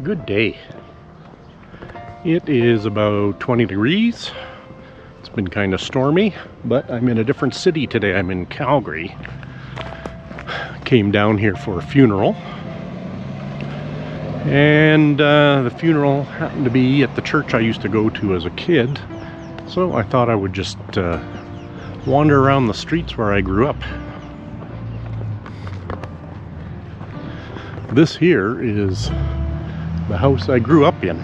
Good day. It is about 20 degrees. It's been kind of stormy, but I'm in a different city today. I'm in Calgary. Came down here for a funeral. And the funeral happened to be at the church I used to go to as a kid. So I thought I would just wander around the streets where I grew up. This here is the house I grew up in.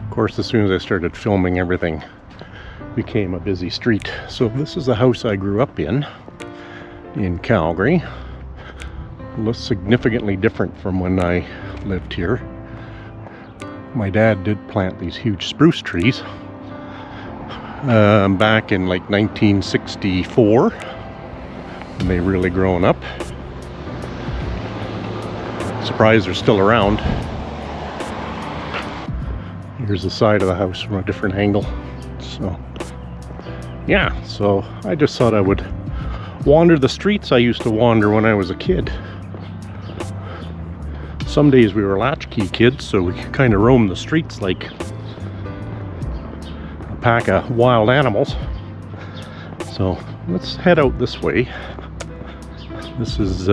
Of course, as soon as I started filming, everything became a busy street. So this is the house I grew up in Calgary. It looks significantly different from when I lived here. My dad did plant these huge spruce trees back in like 1964, and they really grown up. Surprised they're still around. Here's the side of the house from a different angle. So yeah, so I just thought I would wander the streets I used to wander when I was a kid. Some days we were latchkey kids, so we could kind of roam the streets like a pack of wild animals. So let's head out this way. This is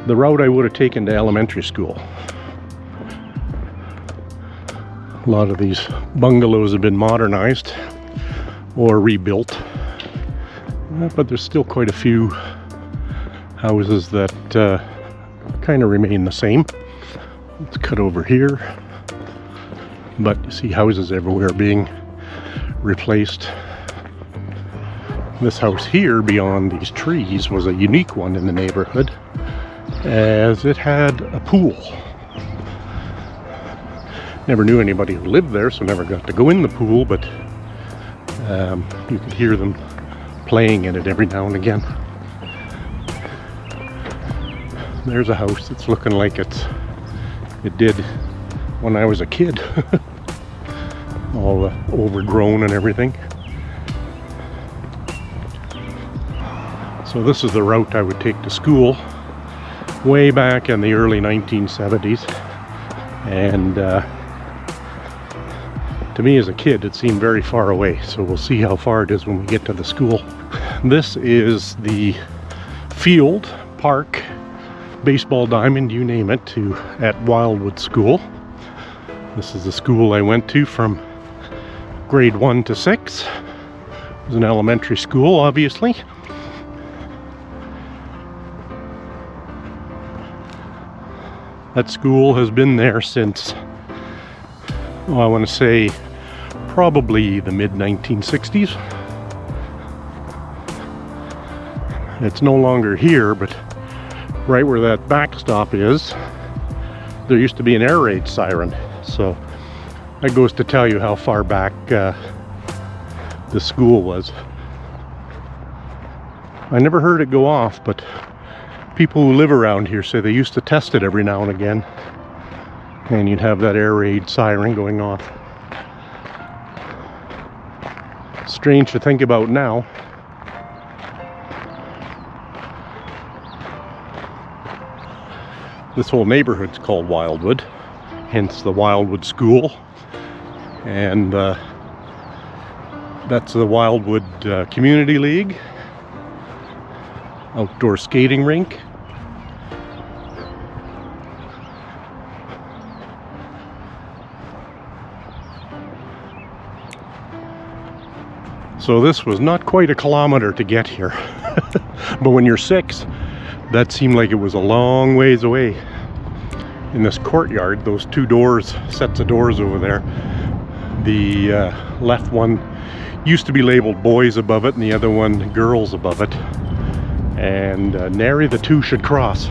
the route I would have taken to elementary school. A lot of these bungalows have been modernized or rebuilt, but there's still quite a few houses that kind of remain the same. Let's cut over here, but you see houses everywhere being replaced. This house here beyond these trees was a unique one in the neighborhood, as it had a pool. Never knew anybody who lived there, so never got to go in the pool, but you could hear them playing in it every now and again. There's a house that's looking like it did when I was a kid. All overgrown and everything. So this is the route I would take to school way back in the early 1970s. And to me as a kid, it seemed very far away. So we'll see how far it is when we get to the school. This is the field, park, baseball diamond, you name it, at Wildwood School. This is the school I went to from grade 1 to 6. It was an elementary school, obviously. That school has been there since, I want to say, probably the mid-1960s. It's no longer here, but right where that backstop is, there used to be an air raid siren. So that goes to tell you how far back the school was. I never heard it go off, but people who live around here say they used to test it every now and again, and you'd have that air raid siren going off. Strange to think about now. This whole neighborhood's called Wildwood, hence the Wildwood School, and that's the Wildwood Community League, outdoor skating rink. So this was not quite a kilometer to get here, but when you're 6, that seemed like it was a long ways away. In this courtyard, those two doors, sets of doors over there, the left one used to be labeled boys above it and the other one girls above it, and nary the two should cross.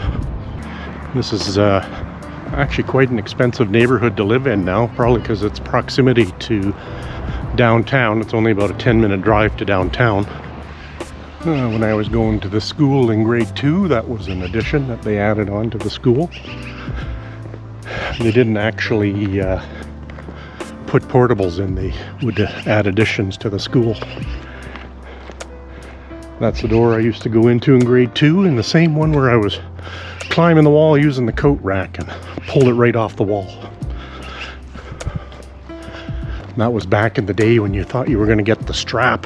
This is actually quite an expensive neighborhood to live in now, probably because its proximity to downtown. It's only about a 10-minute drive to downtown. When I was going to the school in grade 2, that was an addition that they added on to the school. They didn't actually put portables in, they would add additions to the school. That's the door I used to go into in grade 2, and the same one where I was climbing the wall using the coat rack and pulled it right off the wall. And that was back in the day when you thought you were going to get the strap.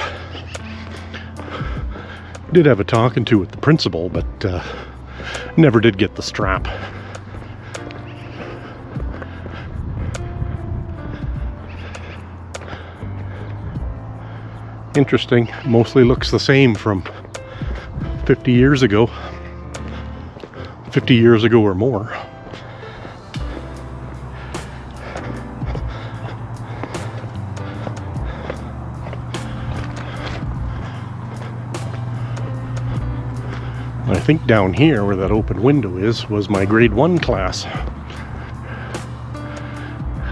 Did have a talking to with the principal, but never did get the strap. Interesting, mostly looks the same from 50 years ago. 50 years ago or more. I think down here where that open window is was my grade 1 class.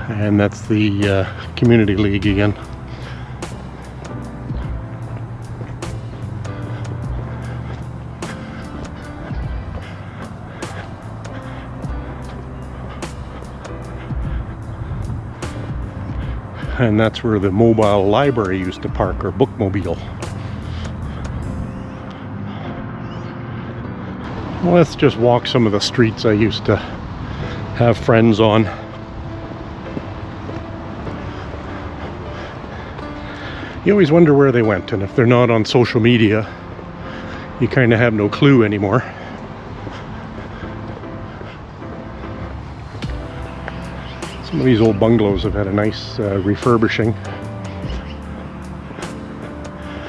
And that's the community league again. And that's where the mobile library used to park, or bookmobile. Well, let's just walk some of the streets I used to have friends on. You always wonder where they went, and if they're not on social media, you kind of have no clue anymore. Some of these old bungalows have had a nice refurbishing.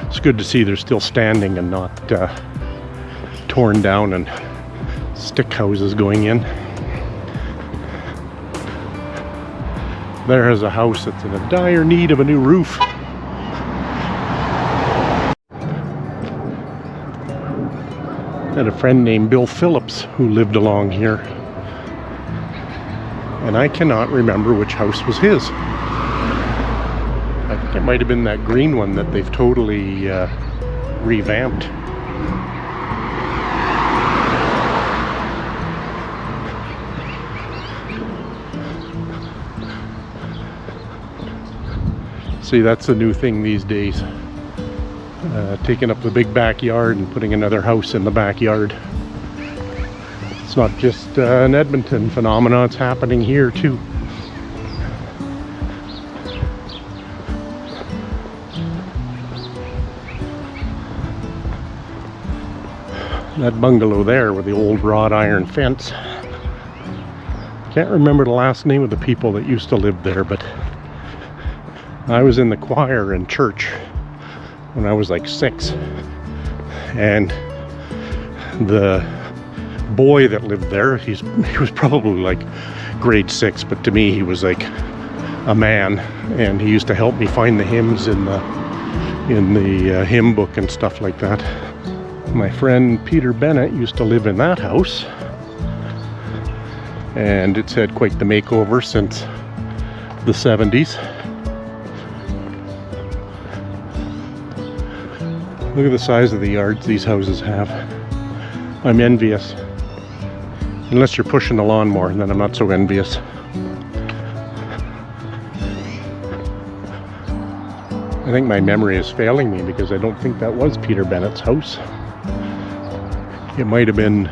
It's good to see they're still standing and not torn down and stick houses going in. There is a house that's in a dire need of a new roof. I had a friend named Bill Phillips who lived along here. And I cannot remember which house was his. I think it might have been that green one that they've totally revamped. See, that's the new thing these days. Taking up the big backyard and putting another house in the backyard. It's not just an Edmonton phenomenon, it's happening here too. That bungalow there with the old wrought iron fence. Can't remember the last name of the people that used to live there, but I was in the choir in church when I was like 6. And the boy that lived there, he was probably like grade 6, but to me he was like a man, and he used to help me find the hymns in the hymn book and stuff like that. My friend Peter Bennett used to live in that house, and it's had quite the makeover since the 70s. Look at the size of the yards these houses have. I'm envious. Unless you're pushing the lawnmower, then I'm not so envious. I think my memory is failing me because I don't think that was Peter Bennett's house. It might have been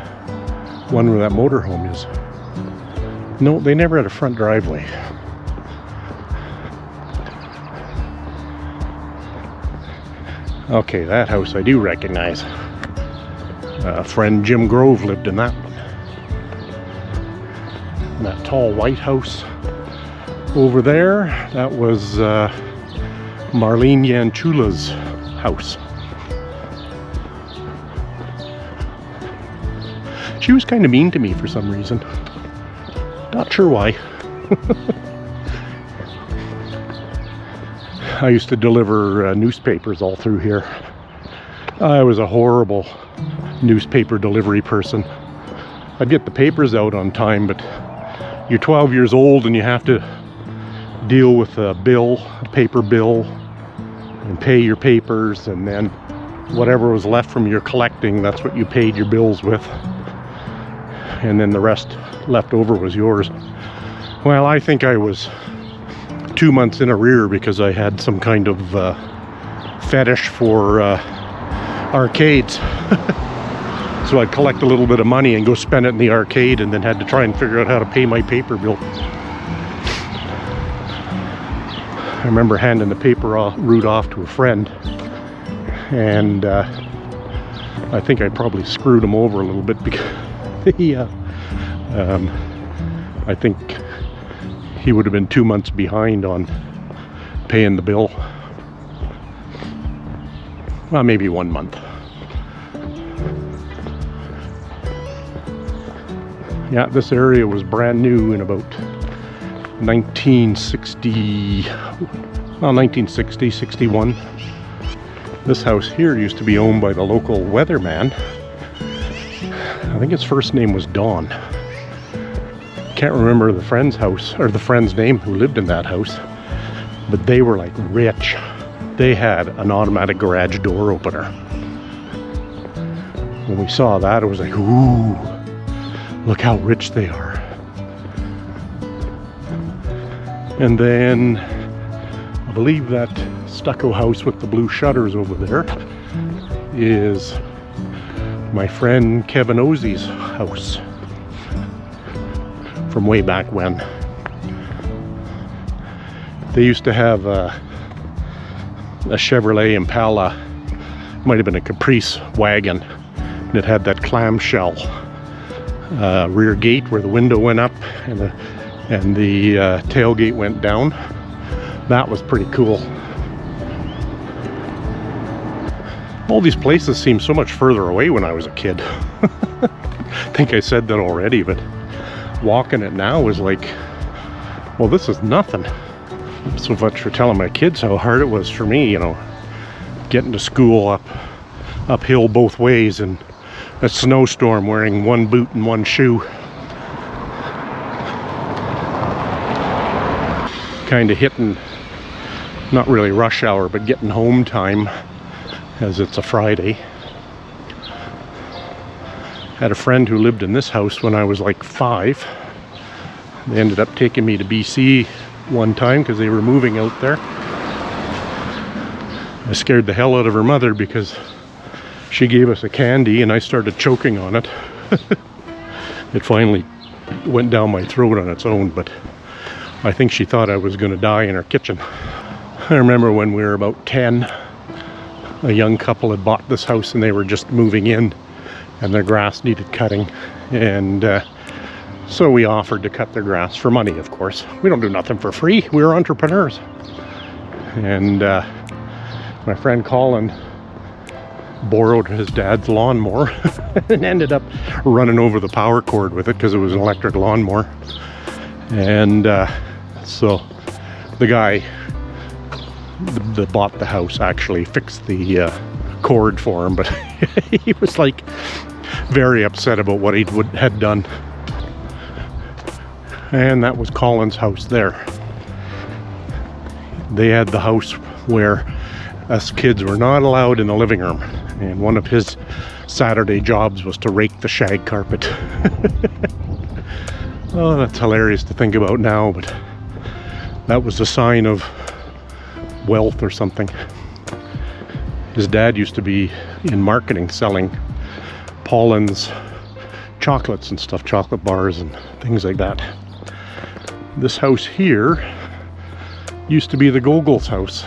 one where that motorhome is. No, they never had a front driveway. Okay, that house I do recognize. Friend Jim Grove lived in that one. And that tall white house over there, that was Marlene Yanchula's house. She was kind of mean to me for some reason. Not sure why. I used to deliver newspapers all through here. I was a horrible newspaper delivery person. I'd get the papers out on time, but you're 12 years old and you have to deal with a bill, a paper bill, and pay your papers, and then whatever was left from your collecting, that's what you paid your bills with. And then the rest left over was yours. Well, I think I was 2 months in arrear because I had some kind of fetish for arcades. So I'd collect a little bit of money and go spend it in the arcade, and then had to try and figure out how to pay my paper bill. I remember handing the paper route off to a friend, and I think I probably screwed him over a little bit because I think he would have been 2 months behind on paying the bill. Well, maybe 1 month. Yeah, this area was brand new in about 1960, 61. This house here used to be owned by the local weatherman. I think his first name was Don. Can't remember the friend's house, or the friend's name who lived in that house, but they were like rich. They had an automatic garage door opener. When we saw that, it was like, ooh, look how rich they are. And then I believe that stucco house with the blue shutters over there is my friend Kevin Ozie's house from way back when. They used to have a Chevrolet Impala, might have been a Caprice wagon, and it had that clamshell rear gate where the window went up and the tailgate went down. That was pretty cool. All these places seemed so much further away when I was a kid. I think I said that already, but walking it now is like, well, this is nothing. So much for telling my kids how hard it was for me, you know, getting to school uphill both ways in a snowstorm wearing one boot and one shoe. Kind of hitting, not really rush hour, but getting home time, as it's a Friday. Had a friend who lived in this house when I was like 5. They ended up taking me to BC one time because they were moving out there. I scared the hell out of her mother because she gave us a candy and I started choking on it. It finally went down my throat on its own, but I think she thought I was going to die in her kitchen. I remember when we were about 10, a young couple had bought this house and they were just moving in and their grass needed cutting, and so we offered to cut their grass for money, of course. We don't do nothing for free. We're entrepreneurs. And my friend Colin borrowed his dad's lawnmower and ended up running over the power cord with it because it was an electric lawnmower. And so the guy that bought the house actually fixed the cord for him, but he was like very upset about what he had done. And that was Colin's house there. They had the house where us kids were not allowed in the living room, and one of his Saturday jobs was to rake the shag carpet. Oh, that's hilarious to think about now, but that was a sign of wealth or something. His dad used to be in marketing, selling Paulin's chocolates and stuff, chocolate bars and things like that. This house here used to be the Gogol's house,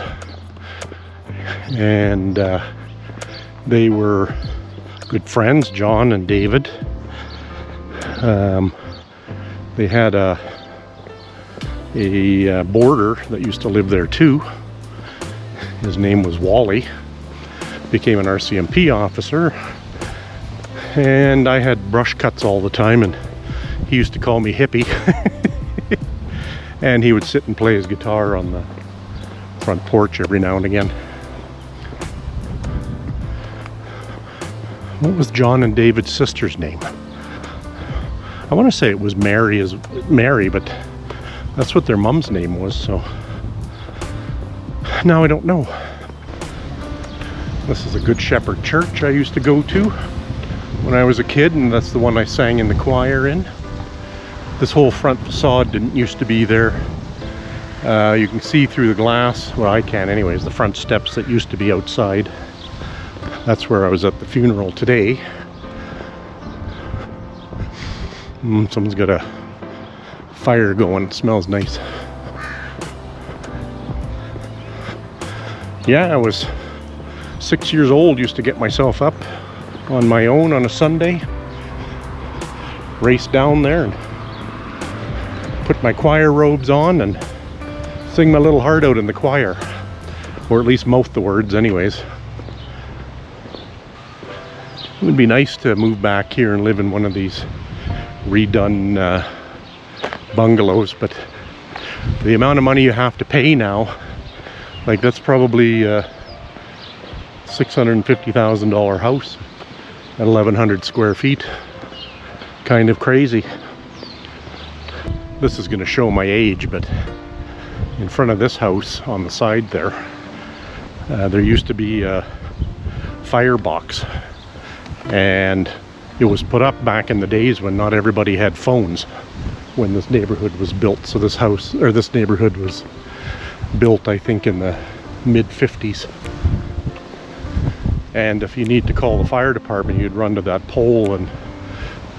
and they were good friends, John and David. They had a boarder that used to live there too. His name was Wally. Became an RCMP officer, and I had brush cuts all the time, and he used to call me hippie. And he would sit and play his guitar on the front porch every now and again. What was John and David's sister's name? I want to say it was Mary, but that's what their mom's name was, so now I don't know. This is a Good Shepherd church I used to go to when I was a kid, and that's the one I sang in the choir in. This whole front facade didn't used to be there. You can see through the glass, well, I can anyways, the front steps that used to be outside. That's where I was at the funeral today. Someone's got a fire going. It smells nice. Yeah, I was 6 years old, used to get myself up on my own on a Sunday, race down there and put my choir robes on and sing my little heart out in the choir, or at least mouth the words anyways. It would be nice to move back here and live in one of these redone bungalows, but the amount of money you have to pay now, like that's probably $650,000 house at 1,100 square feet. Kind of crazy. This is going to show my age, but in front of this house on the side there, there used to be a firebox, and it was put up back in the days when not everybody had phones when this neighborhood was built. So this house, or this neighborhood, was built I think in the mid-50s. And if you need to call the fire department, you'd run to that pole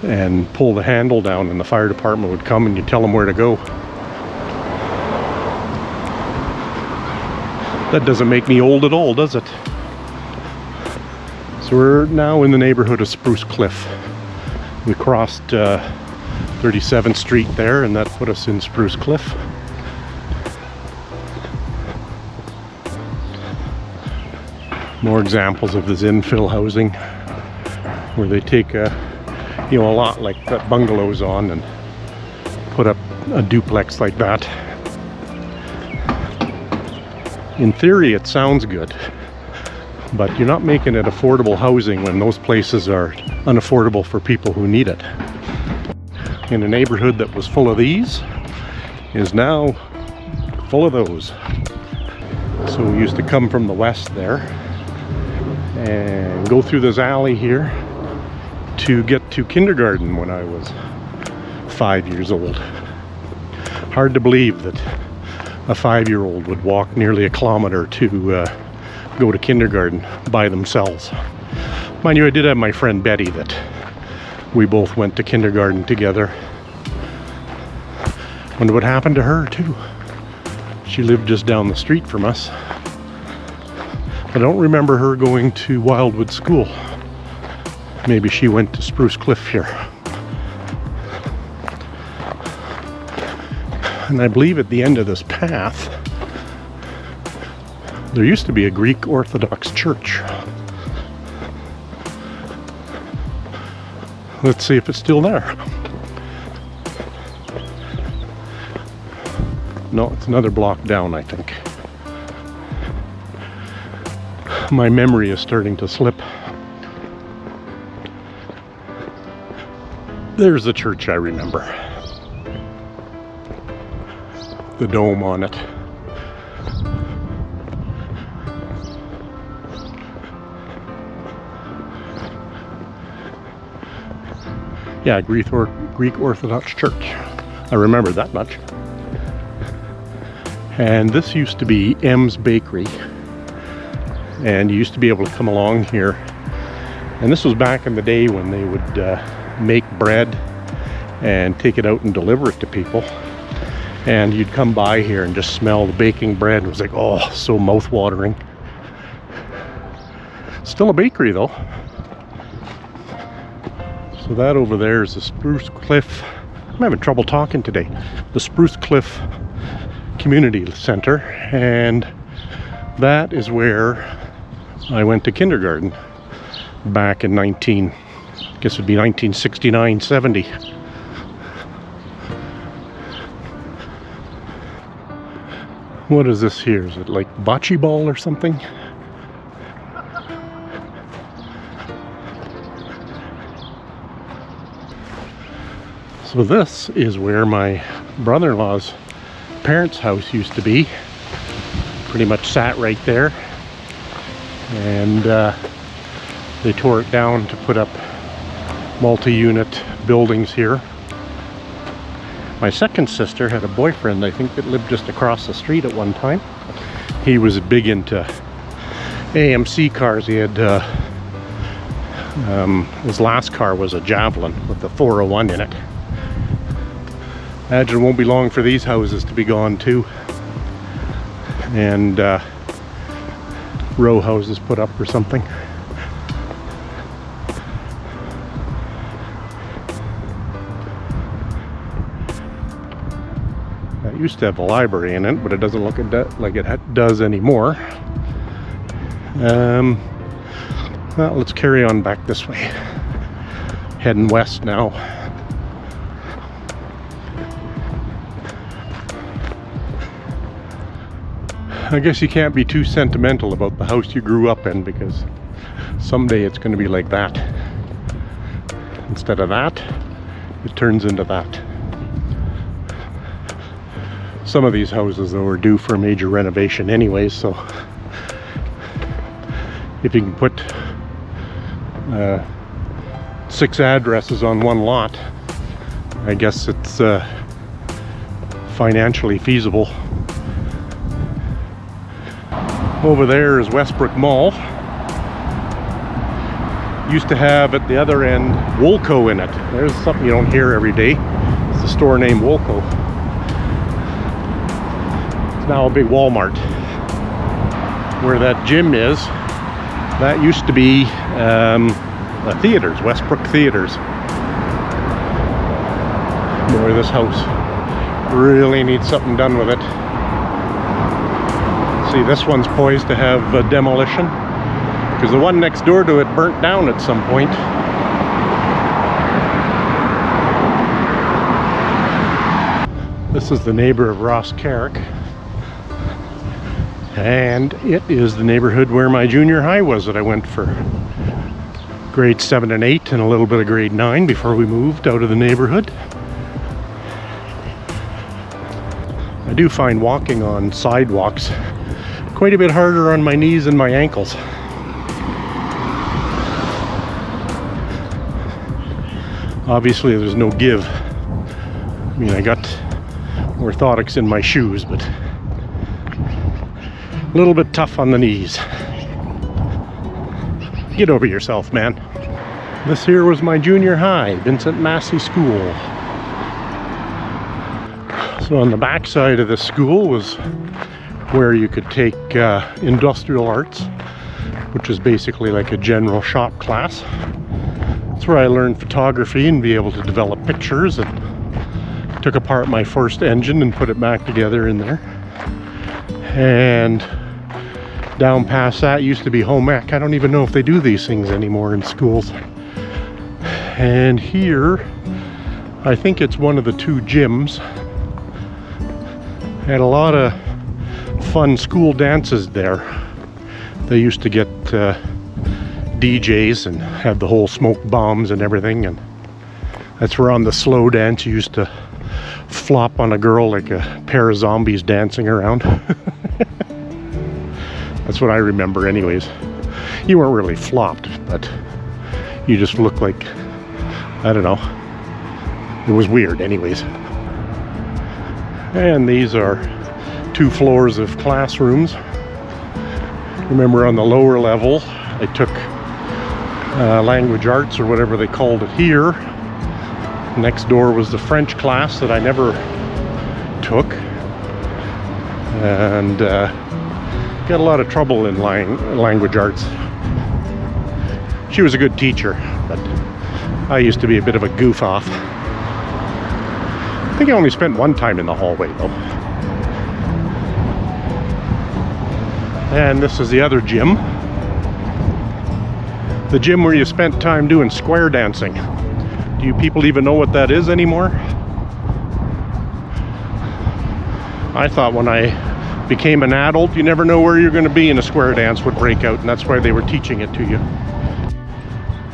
and pull the handle down, and the fire department would come and you tell them where to go. That doesn't make me old at all, does it? So we're now in the neighborhood of Spruce Cliff. We crossed 37th Street there, and that put us in Spruce Cliff. More examples of this infill housing, where they take a lot like that bungalow's on and put up a duplex like that. In theory, it sounds good, but you're not making it affordable housing when those places are unaffordable for people who need it. In a neighborhood that was full of these is now full of those. So we used to come from the west there and go through this alley here to get to kindergarten when I was 5 years old. Hard to believe that a 5-year-old would walk nearly a kilometer to go to kindergarten by themselves. Mind you, I did have my friend Betty that we both went to kindergarten together. Wonder what happened to her too. She lived just down the street from us. I don't remember her going to Wildwood school. Maybe she went to Spruce Cliff here. And I believe at the end of this path, there used to be a Greek Orthodox church. Let's see if it's still there. No, it's another block down, I think. My memory is starting to slip. There's the church I remember. The dome on it. Yeah, Greek Orthodox Church. I remember that much. And this used to be M's Bakery. And you used to be able to come along here. And this was back in the day when they would make bread and take it out and deliver it to people. And you'd come by here and just smell the baking bread. It was like, oh, so mouth-watering. Still a bakery though. So that over there is the Spruce Cliff. I'm having trouble talking today. The Spruce Cliff Community Center, and that is where I went to kindergarten back in I guess it would be 1969-70. What is this here? Is it like bocce ball or something? So this is where my brother-in-law's parents' house used to be. Pretty much sat right there. And they tore it down to put up multi-unit buildings here. My second sister had a boyfriend, I think, that lived just across the street at one time. He was big into AMC cars. He had his last car was a Javelin with the 401 in it. Imagine it won't be long for these houses to be gone too. And row houses put up or something. It used to have a library in it, but it doesn't look like it does anymore. Well, let's carry on back this way. Heading west now. I guess you can't be too sentimental about the house you grew up in, because someday it's going to be like that. Instead of that, it turns into that. Some of these houses, though, are due for a major renovation anyways, so if you can put 6 addresses on one lot, I guess it's financially feasible. Over there is Westbrook Mall. Used to have at the other end Woolco in it. There's something you don't hear every day. It's a store named Woolco. It's now a big Walmart. Where that gym is, that used to be the theaters, Westbrook Theaters. Boy, this house really needs something done with it. See, this one's poised to have demolition, because the one next door to it burnt down at some point. This is the neighbor of Rosscarrock, and it is the neighborhood where my junior high was that I went for grade 7 and 8 and a little bit of grade 9 before we moved out of the neighborhood. I do find walking on sidewalks quite a bit harder on my knees and my ankles. Obviously there's no give. I mean, I got orthotics in my shoes, but a little bit tough on the knees. Get over yourself, man. This here was my junior high, Vincent Massey School. So on the back side of the school was where you could take industrial arts, which is basically like a general shop class. That's where I learned photography and be able to develop pictures, and took apart my first engine and put it back together in there. And down past that used to be home ec. I don't even know if they do these things anymore in schools. And here, I think it's one of the 2 gyms. Had a lot of fun school dances there. They used to get DJs and have the whole smoke bombs and everything, and that's where on the slow dance you used to flop on a girl like a pair of zombies dancing around. That's what I remember anyways. You weren't really flopped, but you just looked like, I don't know, it was weird anyways. And these are 2 floors of classrooms. Remember, on the lower level I took language arts, or whatever they called it here. Next door was the French class that I never took, and got a lot of trouble in language arts. She was a good teacher, but I used to be a bit of a goof off. I think I only spent 1 time in the hallway though. And this is the other gym. The gym where you spent time doing square dancing. Do you people even know what that is anymore? I thought when I became an adult, you never know where you're going to be and a square dance would break out, and that's why they were teaching it to you.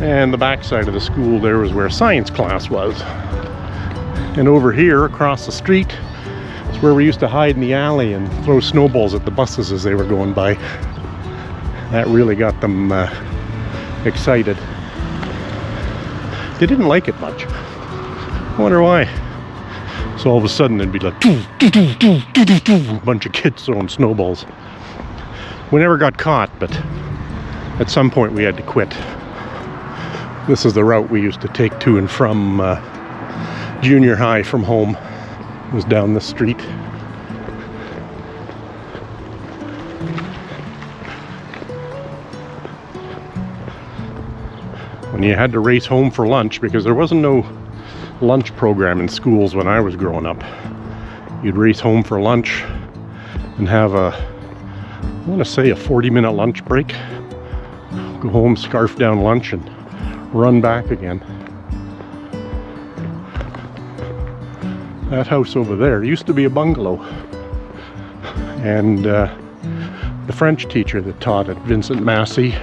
And the back side of the school there was where science class was. And over here across the street is where we used to hide in the alley and throw snowballs at the buses as they were going by. That really got them excited. They didn't like it much. I wonder why. So all of a sudden it'd be like a bunch of kids throwing snowballs. We never got caught, but at some point we had to quit. This is the route we used to take to and from junior high from home. was down the street. When you had to race home for lunch, because there wasn't no lunch program in schools when I was growing up. You'd race home for lunch and have I want to say a 40-minute lunch break. Go home, scarf down lunch, and run back again. That house over there used to be a bungalow. And the French teacher that taught at Vincent, Massey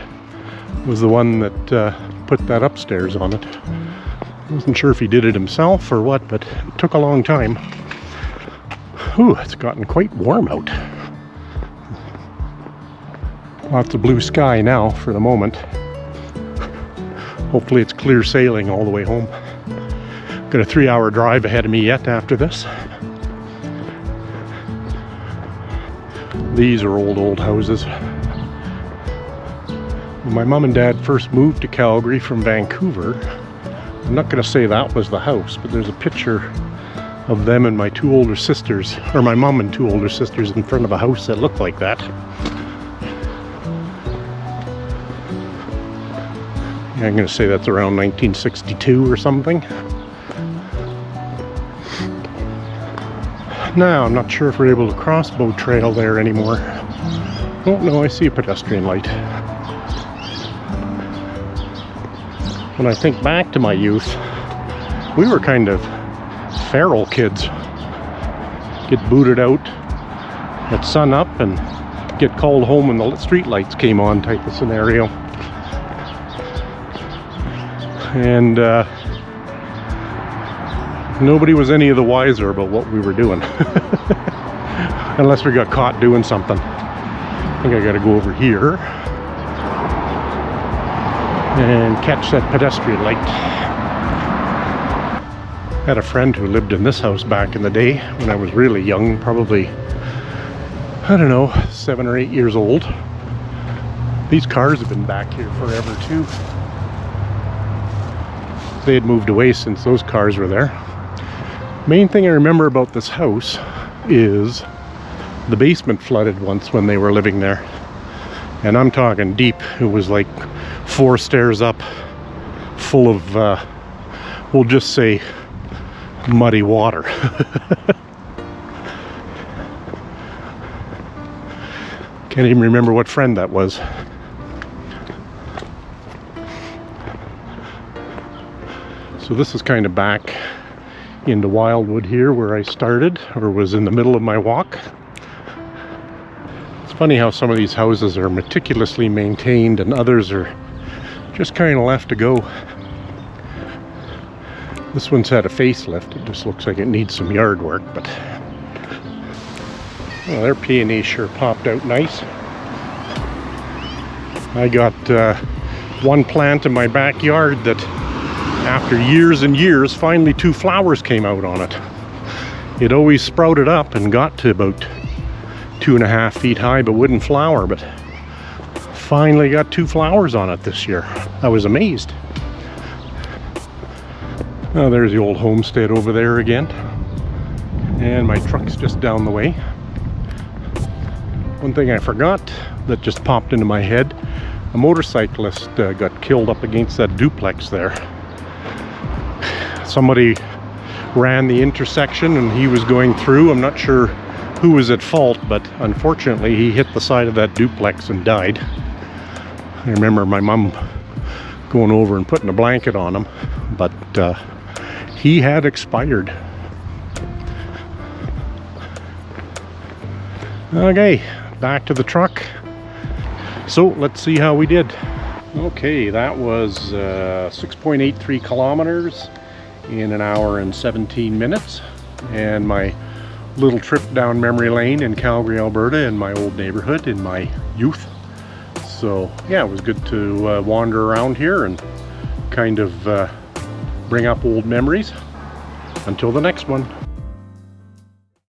was the one that put that upstairs on it. I wasn't sure if he did it himself or what, but it took a long time. Whew, it's gotten quite warm out. Lots of blue sky now for the moment. Hopefully it's clear sailing all the way home. Got a 3-hour drive ahead of me yet after this. These are old houses. When my mom and dad first moved to Calgary from Vancouver, I'm not going to say that was the house, but there's a picture of them and my two older sisters, or my mom and two older sisters, in front of a house that looked like that. Yeah, I'm going to say that's around 1962 or something. Now, I'm not sure if we're able to cross Boat Trail there anymore. Oh no, I see a pedestrian light. When I think back to my youth, we were kind of feral kids. Get booted out at sun up and get called home when the street lights came on type of scenario. And nobody was any of the wiser about what we were doing. Unless we got caught doing something. I think I gotta go over here and catch that pedestrian light. I had a friend who lived in this house back in the day when I was really young, probably, I don't know, 7 or 8 years old. These cars have been back here forever too. They had moved away since those cars were there. Main thing I remember about this house is the basement flooded once when they were living there. And I'm talking deep. It was like 4 stairs up, full of, we'll just say, muddy water. Can't even remember what friend that was. So this is kind of back into Wildwood here where I started, or was in the middle of my walk. It's funny how some of these houses are meticulously maintained and others are just kind of left to go. This one's had a facelift. It just looks like it needs some yard work, but well, their peony sure popped out nice. I got one plant in my backyard that after years and years, finally 2 flowers came out on it. It always sprouted up and got to about 2.5 feet high, but wouldn't flower, but finally got 2 flowers on it this year. I was amazed. Oh, there's the old homestead over there again. And my truck's just down the way. One thing I forgot that just popped into my head, a motorcyclist got killed up against that duplex there. Somebody ran the intersection and he was going through. I'm not sure who was at fault, but unfortunately he hit the side of that duplex and died. I remember my mom going over and putting a blanket on him, but he had expired. Okay, back to the truck. So let's see how we did. Okay, that was 6.83 kilometers in 1 hour and 17 minutes. And my little trip down memory lane in Calgary, Alberta, in my old neighborhood in my youth. So yeah, it was good to wander around here and kind of bring up old memories. Until the next one.